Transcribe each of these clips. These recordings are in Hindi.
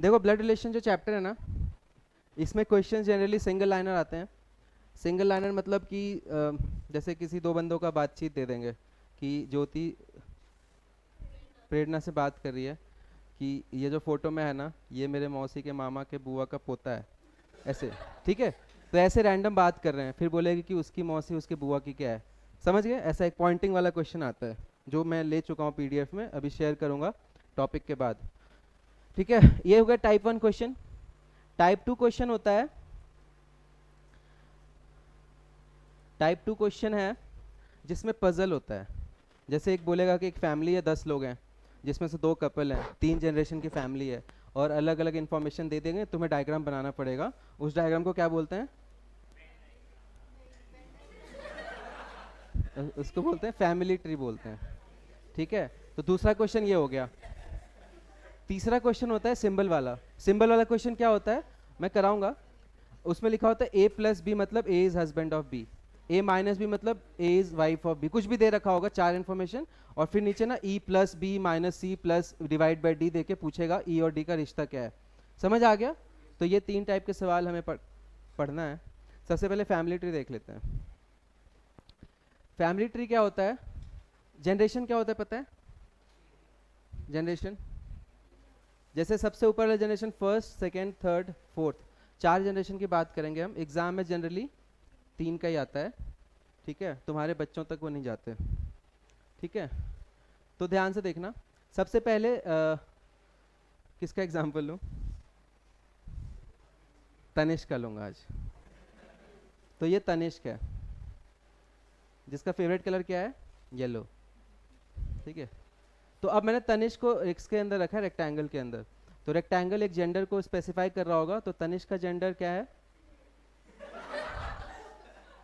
देखो ब्लड रिलेशन जो चैप्टर है ना, इसमें क्वेश्चन जनरली सिंगल लाइनर आते हैं। सिंगल लाइनर मतलब कि जैसे किसी दो बंदों का बातचीत दे देंगे कि ज्योति प्रेरणा से बात कर रही है कि ये जो फोटो में है ना, ये मेरे मौसी के मामा के बुआ का पोता है, ऐसे। ठीक है, तो ऐसे रैंडम बात कर रहे हैं, फिर बोलेगी कि उसकी मौसी उसकी बुआ की क्या है। समझ गए? ऐसा एक पॉइंटिंग वाला क्वेश्चन आता है जो मैं ले चुका हूँ पीडीएफ में, अभी शेयर करूंगा टॉपिक के बाद। ठीक है, ये हो गया टाइप 1 क्वेश्चन। टाइप 2 क्वेश्चन होता है, टाइप 2 क्वेश्चन है जिसमें पजल होता है। जैसे एक बोलेगा कि एक फैमिली है, 10 लोग हैं, जिसमें से 2 कपल हैं, 3 जनरेशन की फैमिली है, और अलग अलग इन्फॉर्मेशन दे देंगे, तुम्हें डायग्राम बनाना पड़ेगा। उस डायग्राम को क्या बोलते हैं? उसको बोलते हैं फैमिली ट्री बोलते हैं। ठीक है, तो दूसरा क्वेश्चन ये हो गया। तीसरा क्वेश्चन होता है सिंबल वाला। सिंबल वाला क्वेश्चन क्या होता है मैं कराऊंगा। उसमें लिखा होता है A+B मतलब A is husband of B, A-B मतलब A is wife of B, कुछ भी दे रखा होगा, 4 इन्फॉर्मेशन, और फिर नीचे ना E+B-C+ डिवाइड बाई D देके पूछेगा E और D का रिश्ता क्या है। समझ आ गया? तो ये 3 टाइप के सवाल हमें पढ़ना है। सबसे पहले फैमिली ट्री देख लेते हैं। फैमिली ट्री क्या होता है? जनरेशन क्या होता है पता है? जनरेशन जैसे सबसे ऊपर वाला generation first, second, third, fourth, 4 generation की बात करेंगे हम। एग्जाम में जनरली 3 का ही आता है। ठीक है, तुम्हारे बच्चों तक वो नहीं जाते। ठीक है, तो ध्यान से देखना। सबसे पहले किसका एग्जाम्पल लूँ? तनिष्क का लूंगा आज। तो ये तनिष्क है जिसका फेवरेट कलर क्या है? येलो। ठीक है, तो अब मैंने तनिष्क को इसके अंदर रखा है, रेक्टेंगल के अंदर। तो रेक्टेंगल एक जेंडर को स्पेसिफाई कर रहा होगा, तो तनिष्क का जेंडर क्या है?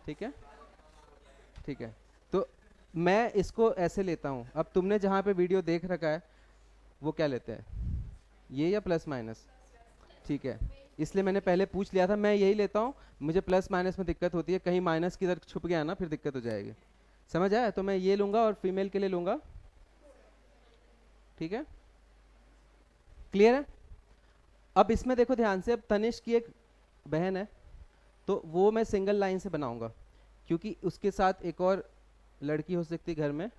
ठीक है, ठीक है, तो मैं इसको ऐसे लेता हूँ। अब तुमने जहाँ पे वीडियो देख रखा है वो क्या लेते हैं, ये या प्लस माइनस? ठीक है, इसलिए मैंने पहले पूछ लिया था, मैं यही लेता हूँ। मुझे प्लस माइनस में दिक्कत होती है, कहीं माइनस किधर छुप गया ना फिर दिक्कत हो जाएगी। समझ आया? तो मैं ये लूंगा और फीमेल के लिए लूंगा। ठीक है, क्लियर है? अब इसमें देखो ध्यान से, अब तनिष्क की एक बहन है, तो वो मैं सिंगल लाइन से बनाऊंगा, क्योंकि उसके साथ एक और लड़की हो सकती है घर में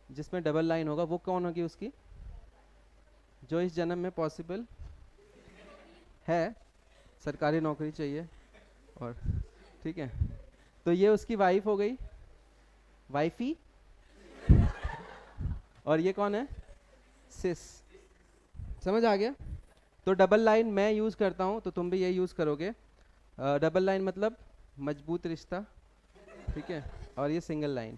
जिसमें डबल लाइन होगा। वो कौन होगी उसकी? जो इस जन्म में पॉसिबल है, सरकारी नौकरी चाहिए, और ठीक है, तो ये उसकी वाइफ हो गई, वाइफी। और ये कौन है? सिस। समझ आ गया? तो डबल लाइन मैं यूज करता हूँ, तो तुम भी ये यूज करोगे। डबल लाइन मतलब मजबूत रिश्ता। ठीक है, और ये सिंगल लाइन।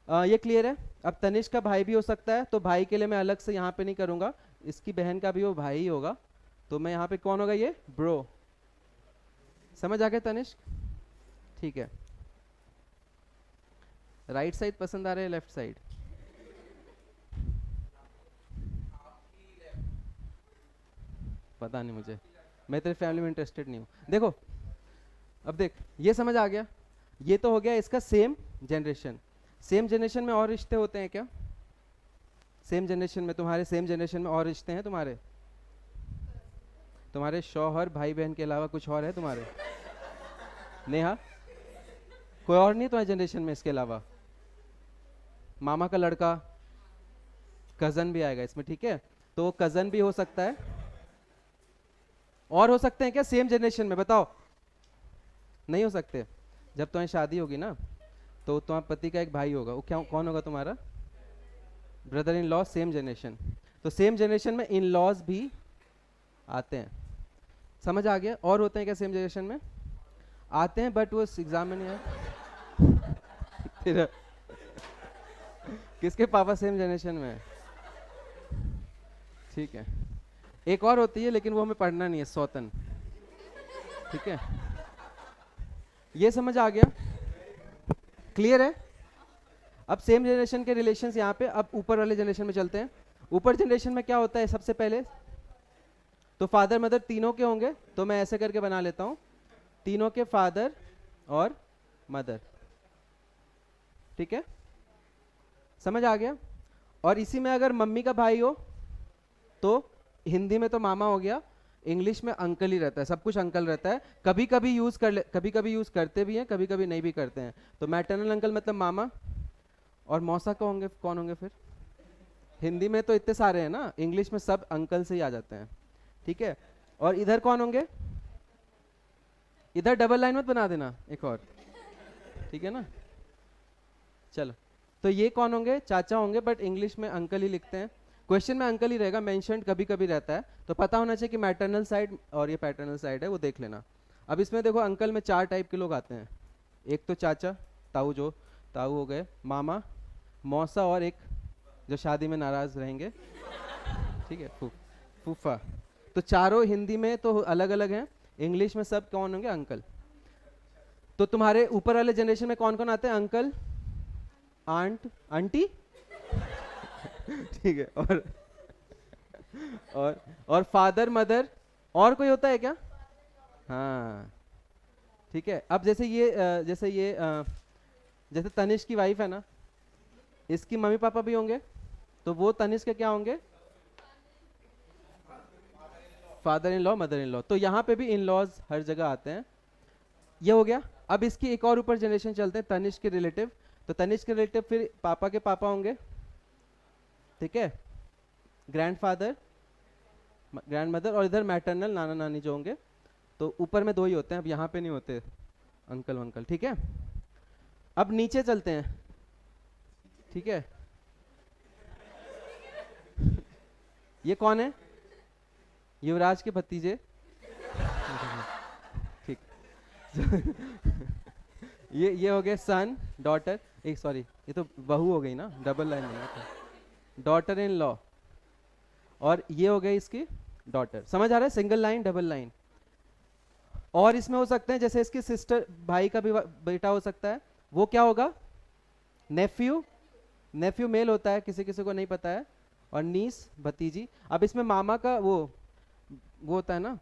ये क्लियर है? अब तनिष्क का भाई भी हो सकता है, तो भाई के लिए मैं अलग से यहाँ पे नहीं करूँगा, इसकी बहन का भी वो भाई ही होगा, तो मैं यहाँ पे कौन होगा? ये ब्रो। समझ आ गया तनिष्क? ठीक है, राइट साइड पसंद आ रहा है, लेफ्ट साइड? पता नहीं मुझे, मैं तेरे फैमिली में इंटरेस्टेड नहीं हूँ। देखो, अब देख, ये समझ आ गया। ये तो हो गया इसका सेम जनरेशन। सेम जनरेशन में और रिश्ते होते हैं क्या? सेम जनरेशन में, तुम्हारे सेम जनरेशन में और रिश्ते हैं तुम्हारे? तुम्हारे शौहर भाई बहन के अलावा कुछ और है तुम्हारे? नेहा, कोई और नहीं तुम्हारे जनरेशन में इसके अलावा? मामा का लड़का, कजन भी आएगा इसमें। ठीक है, तो कजन भी हो सकता है। और हो सकते हैं क्या सेम जनरेशन में? बताओ। नहीं हो सकते। जब तुम्हारी शादी होगी ना, तो तुम्हारे पति का एक भाई होगा, वो क्या कौन होगा तुम्हारा? Brother in law, same generation. तो सेम जनरेशन में इन लॉज भी आते हैं। समझ आ गया? और होते हैं क्या सेम जनरेशन में? आते हैं, बट वो एग्जाम में नहीं आए। फिर किसके पापा सेम जनरेशन में है? ठीक है, एक और होती है, लेकिन वो हमें पढ़ना नहीं है, सौतन। ठीक है, ये समझ आ गया? क्लियर है? अब सेम जनरेशन के रिलेशंस यहाँ पे। अब ऊपर वाले जनरेशन में चलते हैं। ऊपर जनरेशन में क्या होता है सबसे पहले? तो फादर मदर तीनों के होंगे, तो मैं ऐसे करके बना लेता हूँ, तीनों के फादर और मदर। ठीक है, समझ आ गया? और इसी में अगर मम्मी का भाई हो तो हिंदी में तो मामा हो गया, इंग्लिश में अंकल ही रहता है, सब कुछ अंकल रहता है। कभी कभी यूज कर ले, कभी कभी यूज करते भी हैं, कभी कभी नहीं भी करते हैं। तो मैटरनल अंकल मतलब मामा, और मौसा को होंगे कौन होंगे फिर? हिंदी में तो इतने सारे हैं ना, इंग्लिश में सब अंकल से ही आ जाते हैं, ठीक है। और इधर कौन होंगे? इधर डबल लाइन मत बना देना एक और, ठीक है ना। चलो, तो ये कौन होंगे? चाचा होंगे, बट इंग्लिश में अंकल ही लिखते हैं। क्वेश्चन में अंकल ही रहेगा, मेंशन्ड कभी कभी रहता है, तो पता होना चाहिए कि मैटरनल साइड और ये पैटर्नल साइड है, वो देख लेना। अब इसमें देखो अंकल में 4 टाइप के लोग आते हैं। एक तो चाचा, ताऊ, जो ताऊ हो गए, मामा, मौसा, और एक जो शादी में नाराज रहेंगे, ठीक है, फूफा। तो चारों हिंदी में तो अलग अलग हैं, इंग्लिश में सब कौन होंगे? अंकल। तो तुम्हारे ऊपर वाले जनरेशन में कौन कौन आते हैं? अंकल, आंट, आंटी ठीक है, और फादर, मदर, और कोई होता है क्या? हाँ, ठीक है। अब जैसे तनिष्क की वाइफ है ना, इसकी मम्मी पापा भी होंगे, तो वो तनिष्क के क्या होंगे? Father in law, mother in law. तो यहाँ पे भी इन लॉज हर जगह आते हैं। ये हो गया। अब इसकी एक और ऊपर जनरेशन चलते हैं, तनिष्क के रिलेटिव। तो तनिष्क के रिलेटिव फिर पापा के पापा होंगे, ठीक है, ग्रैंडफादर, ग्रैंड मदर, और इधर मैटरनल नाना नानी जो होंगे। तो ऊपर में 2 ही होते हैं, अब यहाँ पे नहीं होते अंकल वंकल, ठीक है। अब नीचे चलते हैं, ठीक है। ये कौन है? युवराज के भतीजे, ठीक ये हो गए सन, डॉटर, एक सॉरी ये तो बहू हो गई ना, डबल लाइन नहीं, डॉटर इन लॉ। और ये हो गई इसकी डॉटर। समझ आ रहा है? Single line, double line. और इसमें हो सकते हैं जैसे इसकी सिस्टर, भाई का भी बेटा हो सकता है, वो क्या होगा? नेफ्यू, नेफ्यू मेल होता है, किसी किसी को नहीं पता है। और नीस, भतीजी। अब इसमें मामा का वो होता है ना,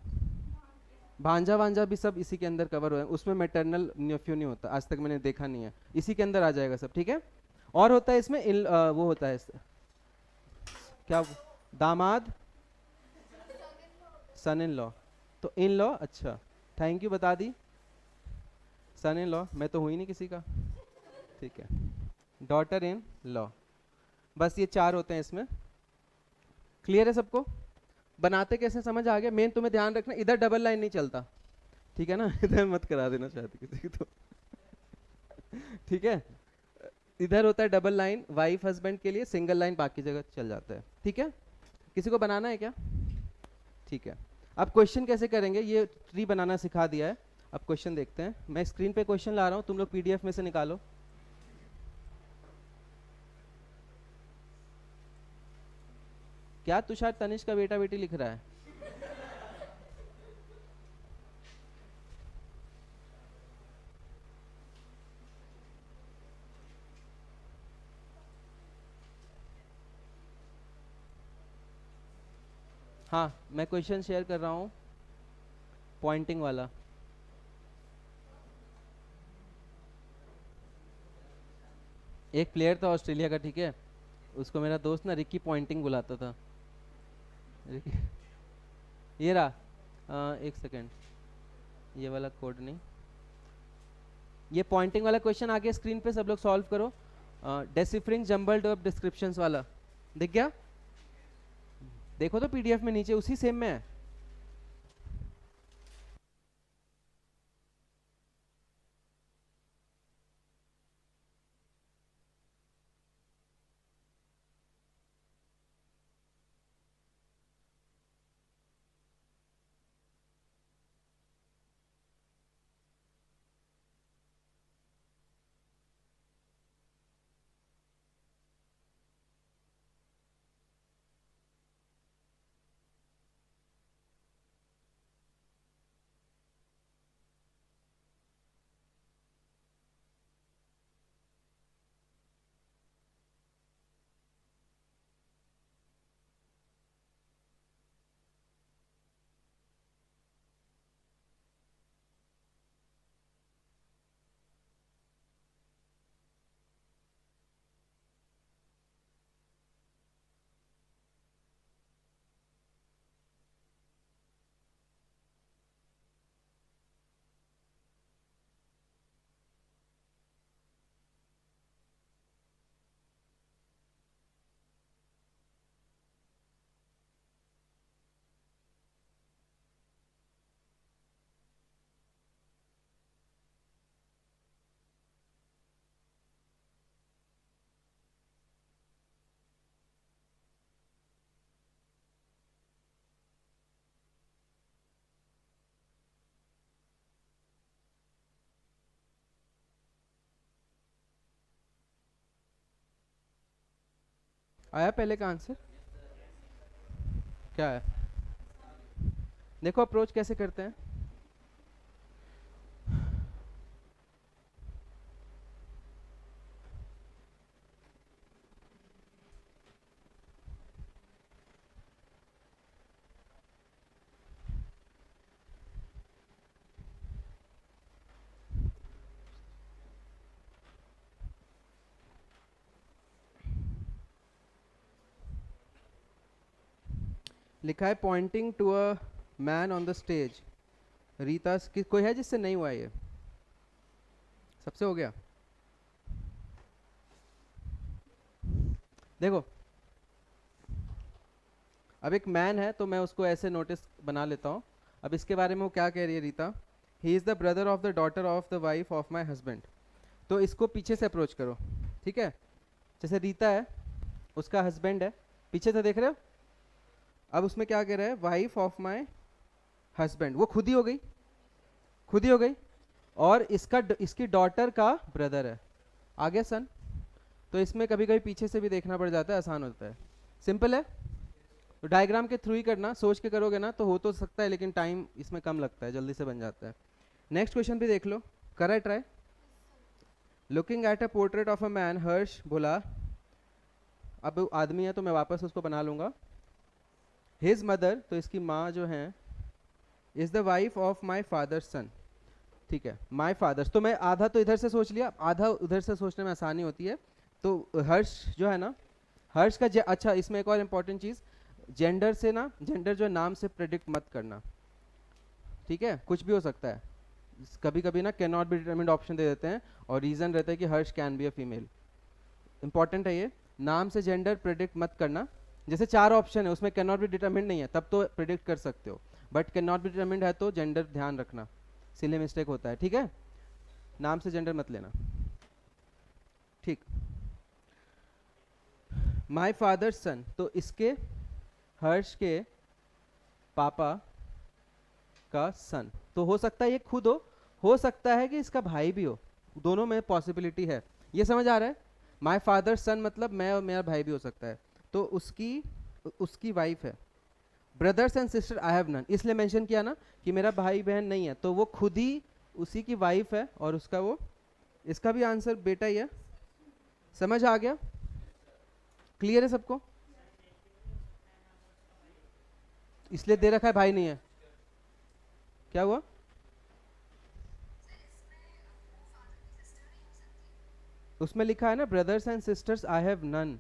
भांजा वांजा भी सब इसी के अंदर कवर हुए हैं। उसमें मैटरनल नेफ्यू नहीं होता, आज तक मैंने देखा नहीं है, इसी के अंदर आ जाएगा सब, ठीक है। और होता है इसमें वो होता है क्या, दामाद, सन इन लॉ। तो इन लॉ, अच्छा, थैंक यू बता दी। सन इन लॉ मैं तो हुई नहीं किसी का, ठीक है। डॉटर इन लॉ, बस ये 4 होते हैं इसमें। क्लियर है सबको? बनाते कैसे समझ आ गया? मेन तुम्हें ध्यान रखना, इधर डबल लाइन नहीं चलता, ठीक है ना इधर मत करा देना शायद किसी की तो ठीक है। इधर होता है डबल लाइन वाइफ हस्बैंड के लिए, सिंगल लाइन बाकी जगह चल जाता है, ठीक है। किसी को बनाना है क्या? ठीक है। अब क्वेश्चन कैसे करेंगे, ये ट्री बनाना सिखा दिया है। अब क्वेश्चन देखते हैं। मैं स्क्रीन पे क्वेश्चन ला रहा हूँ, तुम लोग पीडीएफ में से निकालो। क्या तुषार तनिष्क का बेटा बेटी लिख रहा है? हाँ, मैं क्वेश्चन शेयर कर रहा हूँ, पॉइंटिंग वाला। एक प्लेयर था ऑस्ट्रेलिया का, ठीक है, उसको मेरा दोस्त ना रिकी पॉइंटिंग बुलाता था। रिकी, ये रहा, एक सेकेंड, ये वाला कोड नहीं, ये पॉइंटिंग वाला क्वेश्चन आ गया स्क्रीन पे, सब लोग सॉल्व करो। डेसिफरिंग जंबल्ड अप डिस्क्रिप्शंस वाला दिख गया? देखो तो पीडीएफ में नीचे उसी सेम में है। आया पहले का आंसर? क्या है? देखो अप्रोच कैसे करते हैं। लिखा है pointing to a man on the stage. Rita कोई है जिससे नहीं हुआ ये? सबसे हो गया। देखो अब एक मैन है तो मैं उसको ऐसे नोटिस बना लेता हूँ। अब इसके बारे में वो क्या कह रही है Rita? He is the brother of the daughter of the wife of my husband. तो इसको पीछे से अप्रोच करो, ठीक है? जैसे रीता है, उसका हस्बैंड है, पीछे से देख रहे हो? अब उसमें क्या कह रहा है? वाइफ ऑफ माई हस्बैंड, वो खुद ही हो गई, खुद ही हो गई। और इसकी डॉटर का ब्रदर है, आ गया सन। तो इसमें कभी कभी पीछे से भी देखना पड़ जाता है, आसान होता है, सिंपल है। तो डायग्राम के थ्रू ही करना, सोच के करोगे ना तो हो तो सकता है लेकिन टाइम इसमें कम लगता है, जल्दी से बन जाता है। नेक्स्ट क्वेश्चन भी देख लो, करा try. Looking at a portrait of a man, Harsh बोला, अब आदमी है तो मैं वापस उसको बना लूंगा। हिज मदर, तो इसकी माँ जो है, is the wife of my father son. ठीक है, माई फादर्स, तो मैं आधा तो इधर से सोच लिया, आधा उधर से सोचने में आसानी होती है। तो हर्ष जो है ना, हर्ष का अच्छा इसमें एक और इम्पॉर्टेंट चीज, जेंडर से ना, जेंडर जो है नाम से प्रेडिक्ट मत करना, ठीक है? कुछ भी हो सकता है, कभी कभी ना can not be determined option दे देते हैं और रीजन रहता है कि Harsh can be a female. Important है ये, नाम से जेंडर प्रेडिक्ट मत करना। जैसे 4 ऑप्शन है उसमें कैन नॉट बी डिटरमिन्ड नहीं है, तब तो प्रेडिक्ट कर सकते हो, but can not be determined है तो जेंडर ध्यान रखना, सिले मिस्टेक होता है, ठीक है? नाम से जेंडर मत लेना, ठीक? माई फादर सन, तो इसके हर्ष के पापा का सन, तो हो सकता है ये खुद हो सकता है कि इसका भाई भी हो, दोनों में पॉसिबिलिटी है। ये समझ आ रहा है? माई फादर सन मतलब मैं और मेरा भाई भी हो सकता है। तो उसकी उसकी वाइफ है। Brothers and sister I have none, इसलिए मेंशन किया ना कि मेरा भाई बहन नहीं है, तो वो खुद ही उसी की वाइफ है और उसका वो, इसका भी आंसर बेटा ही है। समझ आ गया? क्लियर है सबको? इसलिए दे रखा है भाई नहीं है। क्या हुआ? उसमें लिखा है ना brothers and sisters I have none.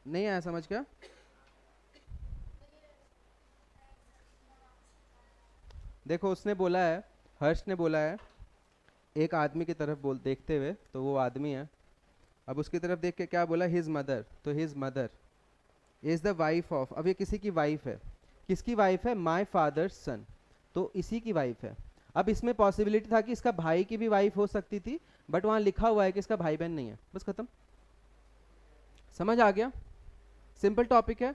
नहीं आया समझ? क्या? देखो उसने बोला है, हर्ष ने बोला है एक आदमी की तरफ बोल देखते हुए, तो वो आदमी है। अब उसकी तरफ देख के क्या बोला? हिज मदर, तो his mother is the wife of, अब ये किसी की वाइफ है। किसकी वाइफ है? माई फादर सन, तो इसी की वाइफ है। अब इसमें पॉसिबिलिटी था कि इसका भाई की भी वाइफ हो सकती थी, बट वहां लिखा हुआ है कि इसका भाई बहन नहीं है, बस खत्म। समझ आ गया? सिंपल टॉपिक है।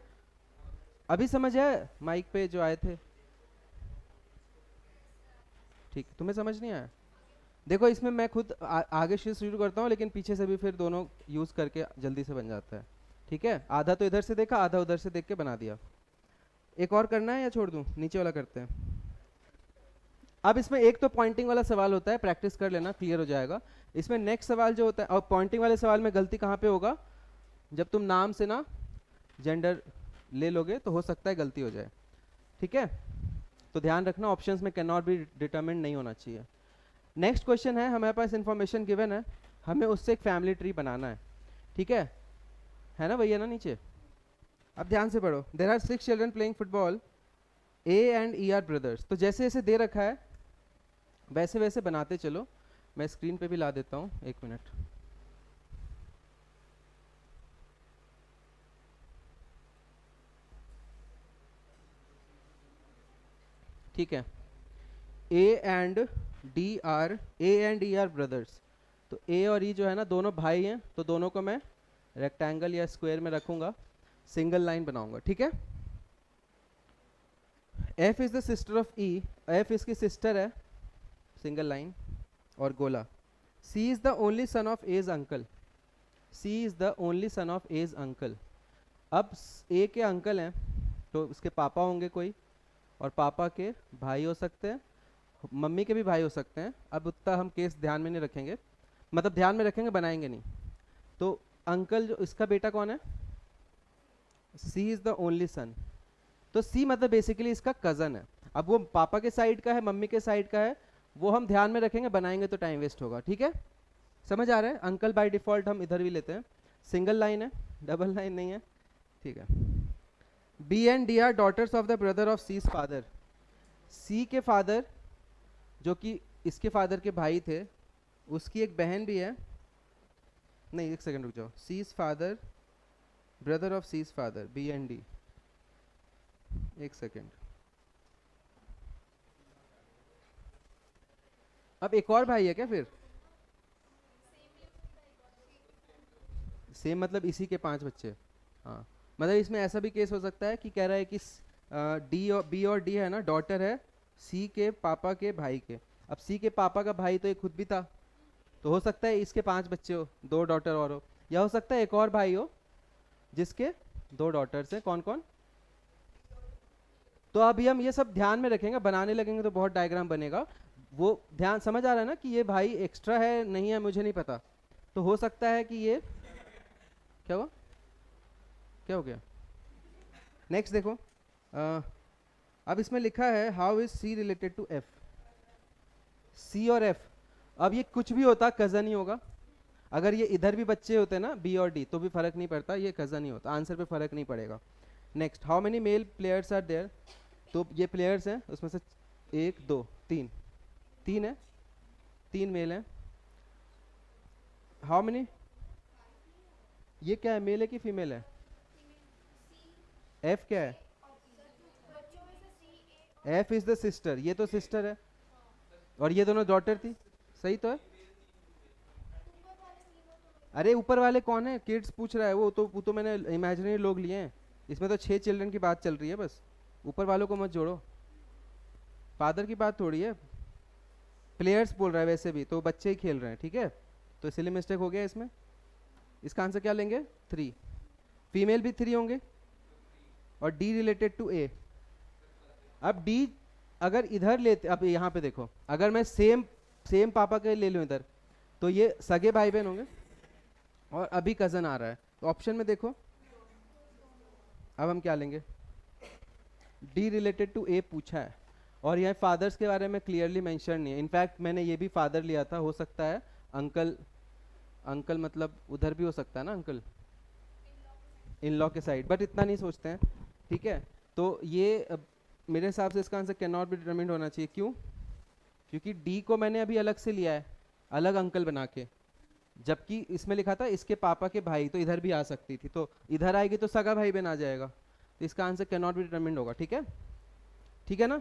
अभी समझ है माइक पे जो आए थे? ठीक, तुम्हें समझ नहीं आया? देखो इसमें मैं खुद आगे से शुरू करता हूँ, लेकिन पीछे से भी फिर दोनों यूज करके जल्दी से बन जाता है, ठीक है? आधा तो इधर से देखा, आधा उधर से देख के बना दिया। एक और करना है या छोड़ दूं? नीचे वाला करते हैं। अब इसमें एक तो पॉइंटिंग वाला सवाल होता है, प्रैक्टिस कर लेना, क्लियर हो जाएगा। इसमें नेक्स्ट सवाल जो होता है, और पॉइंटिंग वाले सवाल में गलती कहाँ पे होगा? जब तुम नाम से ना जेंडर ले लोगे तो हो सकता है गलती हो जाए, ठीक है? तो ध्यान रखना, ऑप्शंस में कैन नॉट बी डिटरमिन्ड नहीं होना चाहिए। नेक्स्ट क्वेश्चन है, हमारे पास इंफॉर्मेशन गिवन है, हमें उससे एक फैमिली ट्री बनाना है, ठीक है ना भैया ना नीचे? अब ध्यान से पढ़ो। There are 6 children playing football, A and E are brothers. तो जैसे जैसे दे रखा है वैसे वैसे बनाते चलो। मैं स्क्रीन पे भी ला देता हूँ, 1 मिनट। ठीक है, ए एंड ई आर ब्रदर्स। तो ए और ई जो है ना दोनों भाई हैं, तो दोनों को मैं रेक्टेंगल या स्क्वायर में रखूंगा, सिंगल लाइन बनाऊंगा, ठीक है? F is the sister of E, F इसकी सिस्टर है, सिंगल लाइन और गोला। C is the only son of A's uncle, C is the only son of A's uncle. अब ए के अंकल हैं तो उसके पापा होंगे कोई, और पापा के भाई हो सकते हैं, मम्मी के भी भाई हो सकते हैं। अब उतना हम केस ध्यान में नहीं रखेंगे, मतलब ध्यान में रखेंगे, बनाएंगे नहीं। तो अंकल जो इसका बेटा कौन है, सी इज द ओनली सन, तो सी मतलब बेसिकली इसका कजन है। अब वो पापा के साइड का है मम्मी के साइड का है, वो हम ध्यान में रखेंगे, बनाएंगे तो टाइम वेस्ट होगा। ठीक है, समझ आ रहा है। अंकल बाय डिफॉल्ट हम इधर भी लेते हैं, सिंगल लाइन है, डबल लाइन नहीं है। ठीक है। B and D are daughters of the brother of C's father, C के फादर जो कि इसके फादर के भाई थे, उसकी एक बहन भी है। नहीं, एक सेकंड रुक जाओ, C's father brother of C's father, B and D, एक सेकंड। अब एक और भाई है क्या फिर, सेम मतलब इसी के 5 बच्चे। हाँ, मतलब इसमें ऐसा भी केस हो सकता है कि कह रहा है कि डी और बी और डी है ना, डॉटर है सी के पापा के भाई के। अब सी के पापा का भाई तो एक खुद भी था, तो हो सकता है इसके 5 बच्चे हो, 2 डॉटर और हो, या हो सकता है एक और भाई हो जिसके 2 डॉटर्स हैं। कौन कौन, तो अभी हम ये सब ध्यान में रखेंगे, बनाने लगेंगे तो बहुत डायग्राम बनेगा। वो ध्यान समझ आ रहा है ना कि ये भाई एक्स्ट्रा है नहीं है मुझे नहीं पता, तो हो सकता है कि ये क्या हुआ, क्या हो गया। नेक्स्ट देखो, अब इसमें लिखा है how is C related to F, C और एफ। अब ये कुछ भी होता कजन ही होगा, अगर ये इधर भी बच्चे होते ना बी और डी तो भी फर्क नहीं पड़ता, ये कजन ही होता, आंसर पे फर्क नहीं पड़ेगा। Next, how many male players are there, तो ये प्लेयर्स हैं उसमें से 1 2 3, 3 है, 3 मेल हैं। हाउ मेनी, ये क्या है, मेल है कि फीमेल है, एफ क्या है, एफ इज द सिस्टर, ये तो सिस्टर है, और ये दोनों डॉटर थी, सही तो है। अरे ऊपर वाले कौन है, किड्स पूछ रहा है, वो तो मैंने इमेजिनरी लोग लिए हैं, इसमें तो 6 चिल्ड्रन की बात चल रही है बस, ऊपर वालों को मत जोड़ो, फादर की बात थोड़ी है। प्लेयर्स बोल रहा है वैसे भी तो बच्चे ही खेल रहे हैं, ठीक है, तो इसलिए मिस्टेक हो गया इसमें। इसका आंसर क्या लेंगे, 3, फीमेल भी 3 होंगे, और डी रिलेटेड टू ए। अब डी अगर इधर लेते, अब यहाँ पे देखो, अगर मैं सेम सेम पापा के ले लूँ इधर, तो ये सगे भाई बहन होंगे, और अभी कजन आ रहा है, तो ऑप्शन में देखो अब हम क्या लेंगे, डी रिलेटेड टू ए पूछा है, और यहाँ फादर्स के बारे में क्लियरली मेंशन नहीं है। इनफैक्ट मैंने ये भी फादर लिया था, हो सकता है अंकल, अंकल मतलब उधर भी हो सकता है ना अंकल, इन लॉ के साइड, बट इतना नहीं सोचते हैं। ठीक है, तो ये मेरे हिसाब से इसका answer can not be determined होना चाहिए। क्यों, क्योंकि डी को मैंने अभी अलग से लिया है, अलग अंकल बना के, जबकि इसमें लिखा था इसके पापा के भाई, तो इधर भी आ सकती थी, तो इधर आएगी तो सगा भाई बहन आ जाएगा, तो इसका answer can not be determined होगा। ठीक है, ठीक है ना।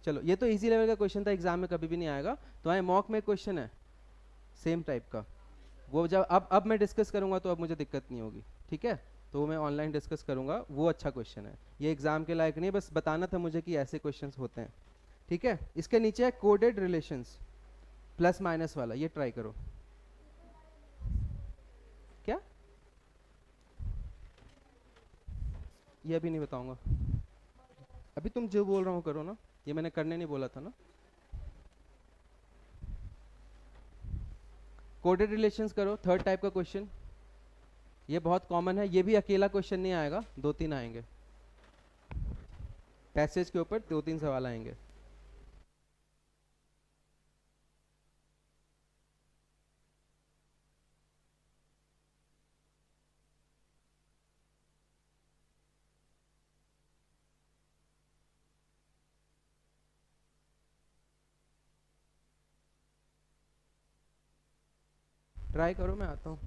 चलो, ये तो इजी लेवल का क्वेश्चन था, एग्जाम में कभी भी नहीं आएगा, तो आए मॉक में क्वेश्चन है सेम टाइप का, वो जब अब मैं डिस्कस करूंगा तो अब मुझे दिक्कत नहीं होगी। ठीक है, तो मैं ऑनलाइन डिस्कस करूंगा, वो अच्छा क्वेश्चन है, ये एग्जाम के लायक नहीं है, बस बताना था मुझे कि ऐसे क्वेश्चंस होते हैं। ठीक है, इसके नीचे है कोडेड रिलेशंस, प्लस माइनस वाला, ये ट्राई करो। क्या, ये अभी नहीं बताऊंगा, अभी तुम जो बोल रहा हूँ करो ना, ये मैंने करने नहीं बोला था ना। कोडेड रिलेशंस करो, थर्ड टाइप का क्वेश्चन, ये बहुत कॉमन है, ये भी अकेला क्वेश्चन नहीं आएगा, 2 3 आएंगे, पैसेज के ऊपर 2 3 सवाल आएंगे। ट्राई करो, मैं आता हूँ।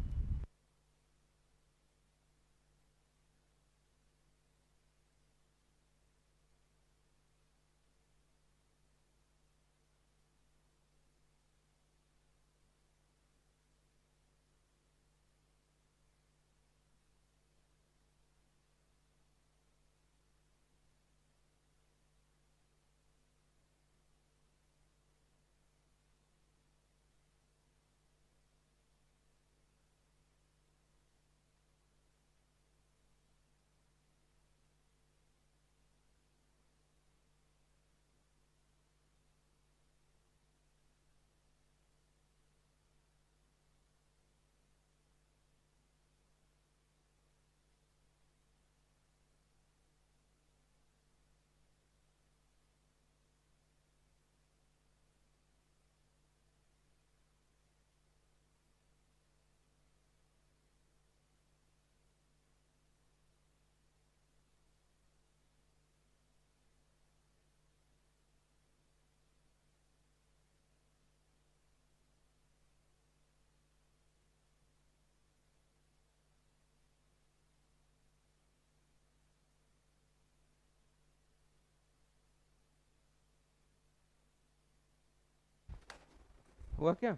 हुआ क्या?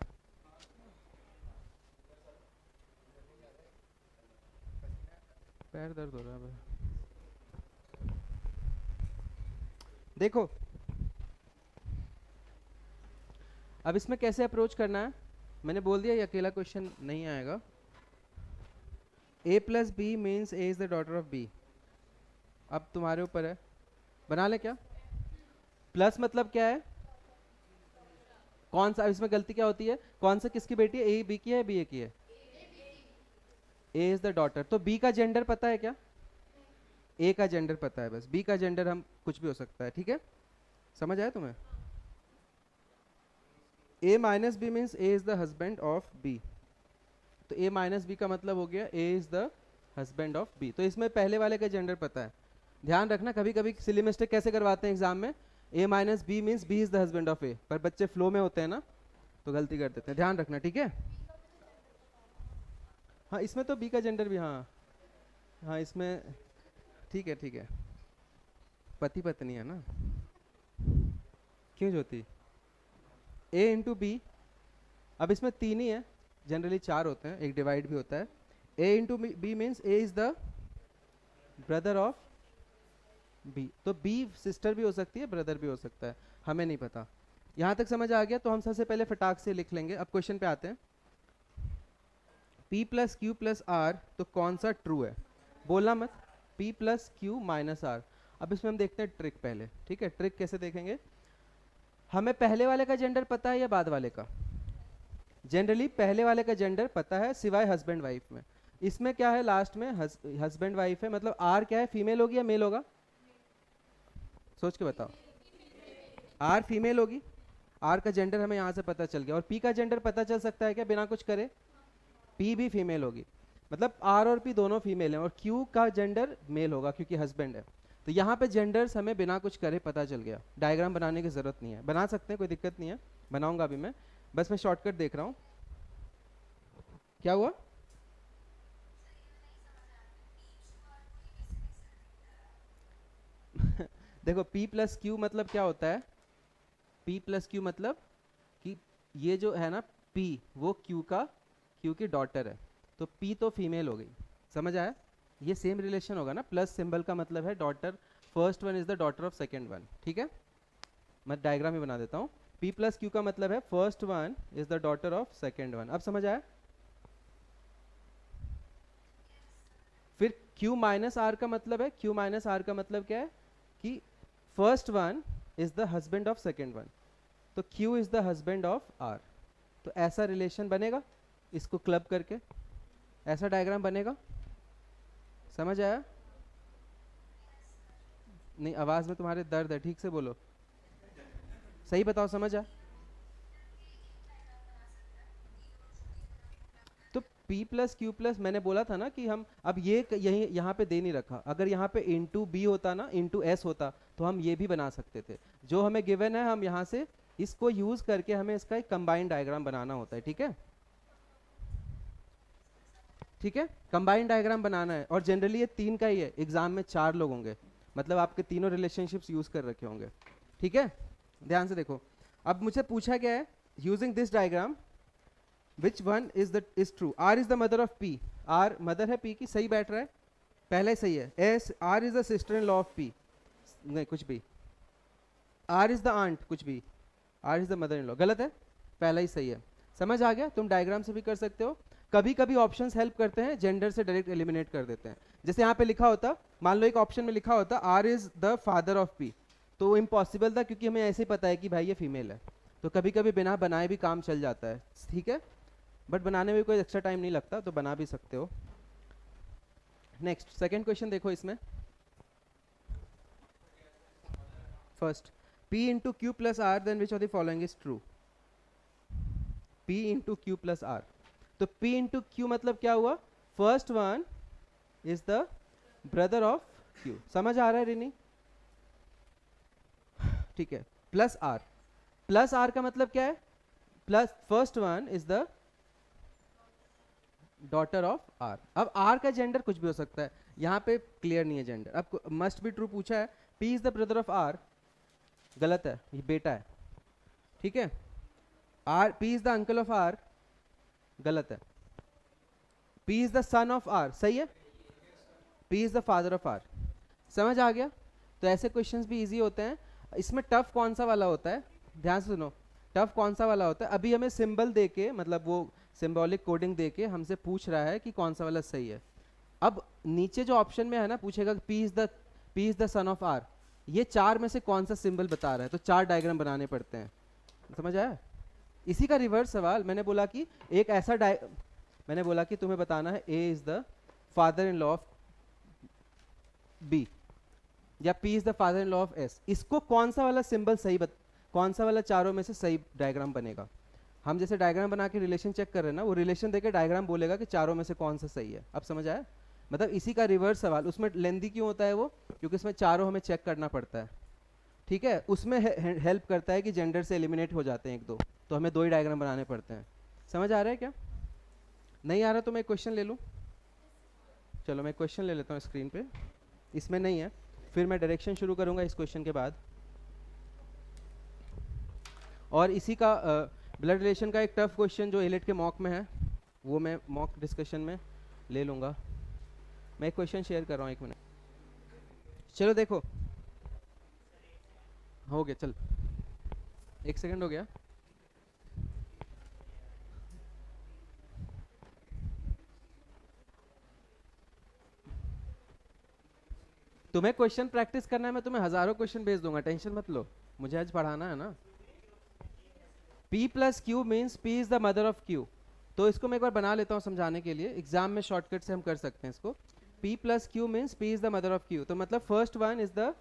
पैर दर्द हो रहा है। देखो अब इसमें कैसे अप्रोच करना है, मैंने बोल दिया ये अकेला क्वेश्चन नहीं आएगा। a plus B means A is the daughter of B. अब तुम्हारे ऊपर है, बना ले क्या? प्लस मतलब क्या है? कौन सा इसमें गलती क्या होती है? कौन सा किसकी बेटी है? ए बी की है, बी ए की है? A is the daughter. तो बी का जेंडर पता है क्या? ए का जेंडर पता है, बस बी का जेंडर हम कुछ भी हो सकता है। ठीक है, समझ आया तुम्हें? a minus B means A is the husband of B. तो a माइनस बी का मतलब हो गया a is the husband of B. तो इसमें पहले वाले का जेंडर पता है। ध्यान रखना, कभी कभी सिली मिस्टेक कैसे करवाते हैं एग्जाम में, a minus B means B is the husband of A, पर बच्चे फ्लो में होते हैं ना तो गलती कर देते हैं। ध्यान रखना, ठीक है? हाँ इसमें तो b का जेंडर भी, हाँ हाँ इसमें ठीक है, ठीक है। पति पत्नी है ना, क्यों ज्योति? a into B. अब इसमें तीन ही है, जनरली चार होते हैं, एक डिवाइड भी होता है। a into B means a is the brother of b। तो b सिस्टर भी हो सकती है, ब्रदर भी हो सकता है, हमें नहीं पता। यहां तक समझ आ गया? तो हम सबसे पहले फटाक से लिख लेंगे। अब क्वेश्चन पे आते हैं। p plus Q plus R, तो कौन सा ट्रू है? बोलना मत। p plus Q minus R. अब इसमें हम देखते हैं ट्रिक पहले, ठीक है? ट्रिक कैसे देखेंगे? हमें पहले वाले का जेंडर पता है या बाद वाले का? जनरली पहले वाले का जेंडर पता है, सिवाय हस्बैंड वाइफ में। इसमें क्या है, लास्ट में हस्बैंड वाइफ है, मतलब आर क्या है, फीमेल होगी या मेल होगा? सोच के बताओ। आर फीमेल होगी, आर का जेंडर हमें यहाँ से पता चल गया। और पी का जेंडर पता चल सकता है क्या बिना कुछ करे? पी भी फीमेल होगी, मतलब आर और पी दोनों फीमेल हैं। और क्यू का जेंडर मेल होगा क्योंकि हस्बैंड है। तो यहाँ पे जेंडर्स हमें बिना कुछ करे पता चल गया। डायग्राम बनाने की जरूरत नहीं है, बना सकते हैं, कोई दिक्कत नहीं है, बनाऊंगा अभी मैं, बस मैं शॉर्टकट देख रहा हूँ। क्या हुआ? देखो P प्लस क्यू मतलब क्या होता है? P प्लस क्यू मतलब कि ये जो है ना P, वो Q की डॉटर है। तो P तो फीमेल हो गई, समझ आया? ये सेम रिलेशन होगा ना, प्लस सिंबल का मतलब है daughter, first one is the daughter of second one. ठीक है, मैं डायग्राम ही बना देता हूँ। P प्लस क्यू का मतलब है first one is the daughter of second one. अब समझ आया? फिर Q माइनस आर का मतलब है, Q माइनस आर का मतलब क्या है कि first one is the husband of second one, तो Q is the husband of R। तो ऐसा रिलेशन बनेगा, इसको क्लब करके ऐसा डायग्राम बनेगा। समझ आया? नहीं, आवाज में तुम्हारे दर्द है, ठीक से बोलो, सही बताओ, समझ आया? तो P प्लस क्यू प्लस मैंने बोला था ना कि हम अब ये यही यहाँ पे दे नहीं रखा। अगर यहाँ पे इंटू बी होता ना, इंटू एस होता, तो हम ये भी बना सकते थे। जो हमें गिवन है, हम यहाँ से इसको यूज करके हमें इसका एक कंबाइंड डायग्राम बनाना होता है। ठीक है, ठीक है, कंबाइंड डायग्राम बनाना है। और जनरली ये तीन का ही है, एग्जाम में चार लोग होंगे, मतलब आपके तीनों रिलेशनशिप्स यूज कर रखे होंगे। ठीक है, ध्यान से देखो। अब मुझे पूछा गया है, using this diagram which one is true? R is the mother of P. R mother है पी की, सही बैठ रहा है, पहले ही सही है। S R is the sister in law of P, नहीं कुछ भी। आर इज द आंट, कुछ भी। R is the mother in law, गलत है, पहला ही सही है। समझ आ गया? तुम डायग्राम से भी कर सकते हो। कभी कभी ऑप्शंस हेल्प करते हैं, जेंडर से डायरेक्ट एलिमिनेट कर देते हैं। जैसे यहाँ पे लिखा होता, मान लो एक ऑप्शन में लिखा होता R is the father of P, तो इम्पॉसिबल था क्योंकि हमें ऐसे ही पता है कि भाई ये फीमेल है। तो कभी कभी बिना बनाए भी काम चल जाता है, ठीक है, बट बनाने में कोई एक्स्ट्रा टाइम नहीं लगता, तो बना भी सकते हो। नेक्स्ट सेकंड क्वेश्चन देखो इसमें। First, P into Q plus R, then which of the following is true? P into Q plus R, तो P इंटू क्यू मतलब क्या हुआ? First one is the brother of Q। समझ आ रहा है रिनी? ठीक है, प्लस आर, प्लस आर का मतलब क्या है? Plus first one is the daughter of R. अब आर का जेंडर कुछ भी हो सकता है, यहाँ पे क्लियर नहीं है जेंडर। अब मस्ट बी ट्रू पूछा है, P is the brother of R, गलत है, ये बेटा है। ठीक है, R, P is the uncle of R, गलत है। P is the son of R, सही है। P is the father of R, समझ आ गया। तो ऐसे क्वेश्चंस भी इजी होते हैं। इसमें टफ कौन सा वाला होता है, ध्यान से सुनो, टफ कौन सा वाला होता है, अभी हमें सिंबल देके, मतलब वो सिंबॉलिक कोडिंग देके हमसे पूछ रहा है कि कौन सा वाला सही है। अब नीचे जो ऑप्शन में है ना, पूछेगा P is the son of R, ये चार में से कौन सा सिंबल बता रहा है, तो चार डायग्राम बनाने पड़ते हैं, समझ आया। इसी का रिवर्स सवाल, मैंने बोला कि एक ऐसा मैंने बोला कि तुम्हें बताना है A is the father in law of B या P is the father in law of S, इसको कौन सा वाला सिंबल सही कौन सा वाला चारों में से सही डायग्राम बनेगा। हम जैसे डायग्राम बना के रिलेशन चेक कर रहे हैं ना, वो रिलेशन देके डायग्राम बोलेगा कि चारों में से कौन सा सही है। अब समझ आया, मतलब इसी का रिवर्स सवाल। उसमें लेंदी क्यों होता है वो, क्योंकि उसमें चारों हमें चेक करना पड़ता है, ठीक है। उसमें हेल्प करता है कि जेंडर से एलिमिनेट हो जाते हैं एक दो, तो हमें दो ही डायग्राम बनाने पड़ते हैं। समझ आ रहा है क्या, नहीं आ रहा तो मैं क्वेश्चन ले लूँ, चलो मैं क्वेश्चन ले लेता हूँ स्क्रीन पे, इसमें नहीं है, फिर मैं डायरेक्शन शुरू करूँगा इस क्वेश्चन के बाद। और इसी का ब्लड रिलेशन का एक टफ क्वेश्चन जो एलेट के मॉक में है, वो मैं मॉक डिस्कशन में ले लूँगा। मैं एक क्वेश्चन शेयर कर रहा हूँ, एक मिनट, चलो देखो, हो गया, चल एक सेकंड हो गया। तुम्हें क्वेश्चन प्रैक्टिस करना है, मैं तुम्हें हजारों क्वेश्चन भेज दूंगा, टेंशन मत लो, मुझे आज पढ़ाना है ना। P plus Q means P is the mother of Q, तो इसको मैं एक बार बना लेता हूँ समझाने के लिए, एग्जाम में शॉर्टकट से हम कर सकते हैं इसको। P plus Q means P is the mother of Q, तो मतलब first one is the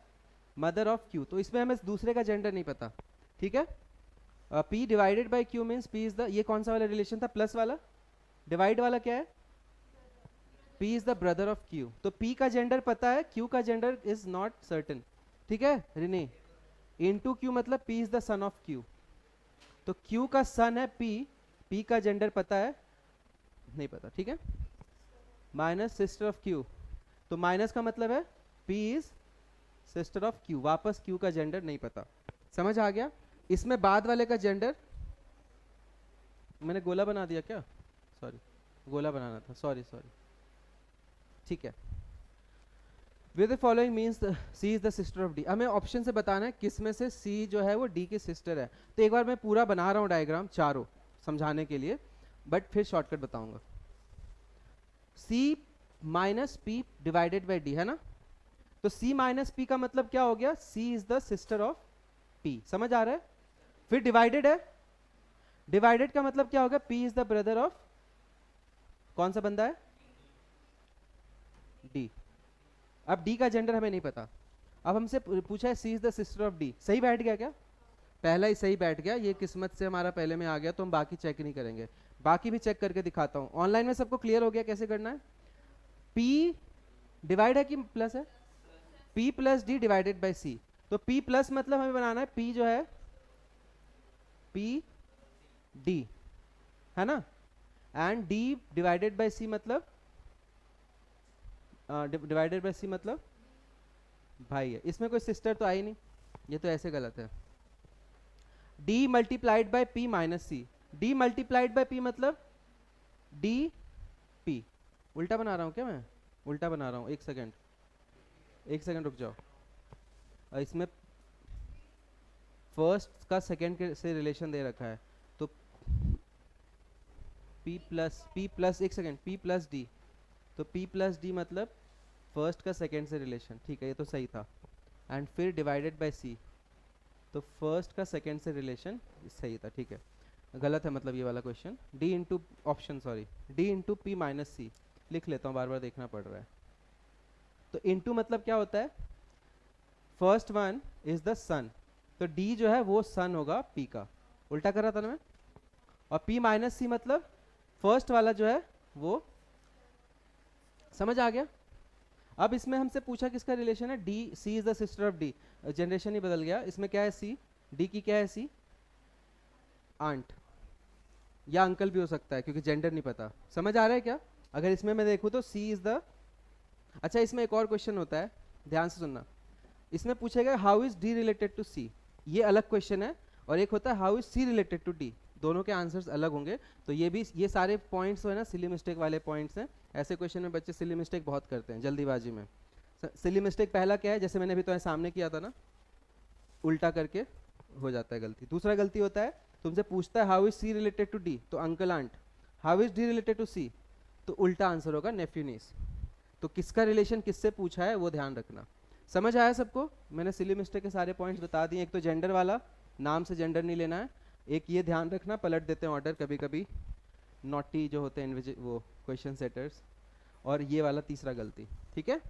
mother of Q, तो इसमें हमें दूसरे का जेंडर नहीं पता, ठीक है। P divided by Q means P is the, ये कौन सा वाला रिलेशन था, प्लस वाला, डिवाइड वाला क्या है, P is the brother of Q, तो P का जेंडर पता है, Q का जेंडर इज नॉट सर्टेन, ठीक है रिनी। इनटू Q मतलब P is the son of Q, तो Q का सन है P का जेंडर पता है, नहीं पता, ठीक है। माइनस सिस्टर ऑफ Q, तो माइनस का मतलब है P is sister of Q, वापस Q का जेंडर नहीं पता, समझ आ गया। इसमें बाद वाले का जेंडर, मैंने गोला बना दिया क्या, सॉरी गोला बनाना था, सॉरी, ठीक है। With the following means C is the sister of D, हमें ऑप्शन से बताना है किस में से C जो है वो D की सिस्टर है। तो एक बार मैं पूरा बना रहा हूँ डायग्राम चारों समझाने के लिए, बट फिर शॉर्टकट बताऊंगा। C minus P divided by D है ना, तो C माइनस P का मतलब क्या हो गया, C is the sister of P, समझ आ रहा है। फिर डिवाइडेड है, डिवाइडेड का मतलब क्या हो गया, P is the brother of कौन सा बंदा है, D। अब D का जेंडर हमें नहीं पता, अब हमसे पूछा है C is the sister of D, सही बैठ गया क्या, पहला ही सही बैठ गया, ये किस्मत से हमारा पहले में आ गया, तो हम बाकी चेक नहीं करेंगे, बाकी भी चेक करके दिखाता हूँ। ऑनलाइन में सबको क्लियर हो गया कैसे करना है। P डिवाइड है कि प्लस है, P plus D divided by C, तो P प्लस मतलब हमें बनाना है P जो है P D है ना, and D divided by C मतलब डिवाइडेड बाई C मतलब भाई है, इसमें कोई सिस्टर तो आई नहीं, ये तो ऐसे गलत है। D multiplied by P minus C, D multiplied by P मतलब D P, उल्टा बना रहा हूँ क्या मैं, उल्टा बना रहा हूँ, एक सेकंड रुक जाओ। इसमें फर्स्ट का सेकंड से रिलेशन दे रखा है, तो P प्लस एक सेकंड P प्लस D, तो P प्लस D मतलब फर्स्ट का सेकंड से रिलेशन, ठीक है ये तो सही था। एंड फिर डिवाइडेड बाय C, तो फर्स्ट का सेकंड से रिलेशन सही था, ठीक है। गलत है मतलब ये वाला question, D into option sorry D into P minus C लिख लेता हूँ, बार बार देखना पड़ रहा है। तो इंटू मतलब क्या होता है, फर्स्ट वन इज द सन, तो D जो है वो सन होगा P का, उल्टा कर रहा था ना मैं। और P माइनस C मतलब फर्स्ट वाला जो है वो, समझ आ गया। अब इसमें हमसे पूछा किसका रिलेशन है, D, C is the sister of D, generation ही बदल गया, इसमें क्या है C, D की क्या है C, आंट या अंकल भी हो सकता है क्योंकि जेंडर नहीं पता, समझ आ रहा है क्या। अगर इसमें मैं देखूँ तो C इज द, अच्छा इसमें एक और क्वेश्चन होता है, ध्यान से सुनना, इसमें पूछेगा how is D related to C, ये अलग क्वेश्चन है, और एक होता है how is C related to D, दोनों के आंसर्स अलग होंगे। तो ये सारे पॉइंट्स है ना सिली मिस्टेक वाले पॉइंट्स हैं। ऐसे क्वेश्चन में बच्चे सिली मिस्टेक बहुत करते हैं जल्दीबाजी में। सिली मिस्टेक पहला क्या है, जैसे मैंने अभी तुम्हारे सामने किया था ना, उल्टा करके हो जाता है गलती। दूसरा गलती होता है तुमसे पूछता है how is C related to D, तो uncle aunt. How is D related to C, तो उल्टा आंसर होगा नेफ्यू नीस। तो किसका रिलेशन किससे पूछा है वो ध्यान रखना। समझ आया सबको? मैंने सिली मिस्टेक के सारे पॉइंट्स बता दिए। एक तो जेंडर वाला, नाम से जेंडर नहीं लेना है। एक ये ध्यान रखना, पलट देते हैं ऑर्डर कभी कभी, नॉटी जो होते हैं वो क्वेश्चन सेटर्स। और ये वाला तीसरा गलती, ठीक है।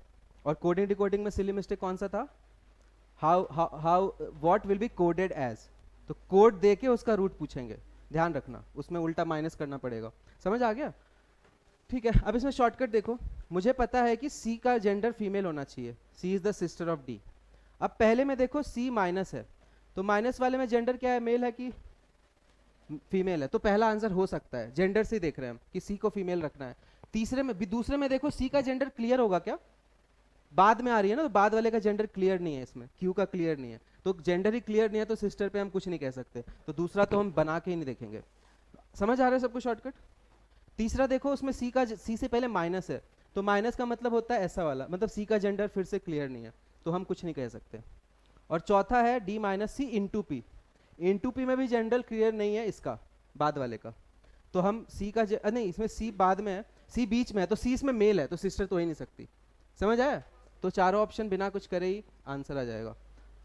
और कोडिंग डिकोडिंग में सिली मिस्टेक कौन सा था, how what will be coded as, तो कोड दे के उसका रूट पूछेंगे, ध्यान रखना, उसमें उल्टा माइनस करना पड़ेगा। समझ आ गया? ठीक है। अब इसमें शॉर्टकट देखो, मुझे पता है कि सी का जेंडर फीमेल होना चाहिए, C is the sister of D. अब पहले में देखो सी माइनस है, तो माइनस वाले में जेंडर क्या है, मेल है कि फीमेल है, तो पहला आंसर हो सकता है, जेंडर से देख रहे हैं हम कि सी को फीमेल रखना है। तीसरे में भी, दूसरे में देखो सी का जेंडर क्लियर होगा क्या, बाद में आ रही है ना, तो बाद वाले का जेंडर क्लियर नहीं है, इसमें क्यू का क्लियर नहीं है, तो जेंडर ही क्लियर नहीं है, तो सिस्टर पे हम कुछ नहीं कह सकते, तो दूसरा तो हम बना के ही नहीं देखेंगे। समझ आ रहा है सबको शॉर्टकट? तीसरा देखो उसमें सी से पहले माइनस है, तो माइनस का मतलब होता है ऐसा वाला, मतलब सी का जेंडर फिर से क्लियर नहीं है, तो हम कुछ नहीं कह सकते। और चौथा है डी माइनस सी इंटू पी, इंटू पी में भी जेंडर क्लियर नहीं है इसका, बाद वाले का, तो हम सी का नहीं, इसमें सी बाद में है, सी बीच में है, तो सी इसमें मेल है, तो सिस्टर तो हो ही नहीं सकती। समझ आया? तो चारों ऑप्शन बिना कुछ करे ही आंसर आ जाएगा।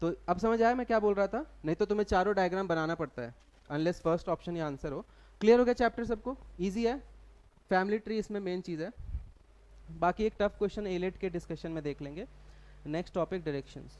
तो अब समझ आया मैं क्या बोल रहा था? नहीं तो तुम्हें चारों डायग्राम बनाना पड़ता है, अनलेस फर्स्ट ऑप्शन ही आंसर हो। क्लियर हो गया चैप्टर सबको? इजी है, फैमिली ट्री इसमें मेन चीज़ है। बाकी एक टफ क्वेश्चन एलेट के डिस्कशन में देख लेंगे। Next topic directions.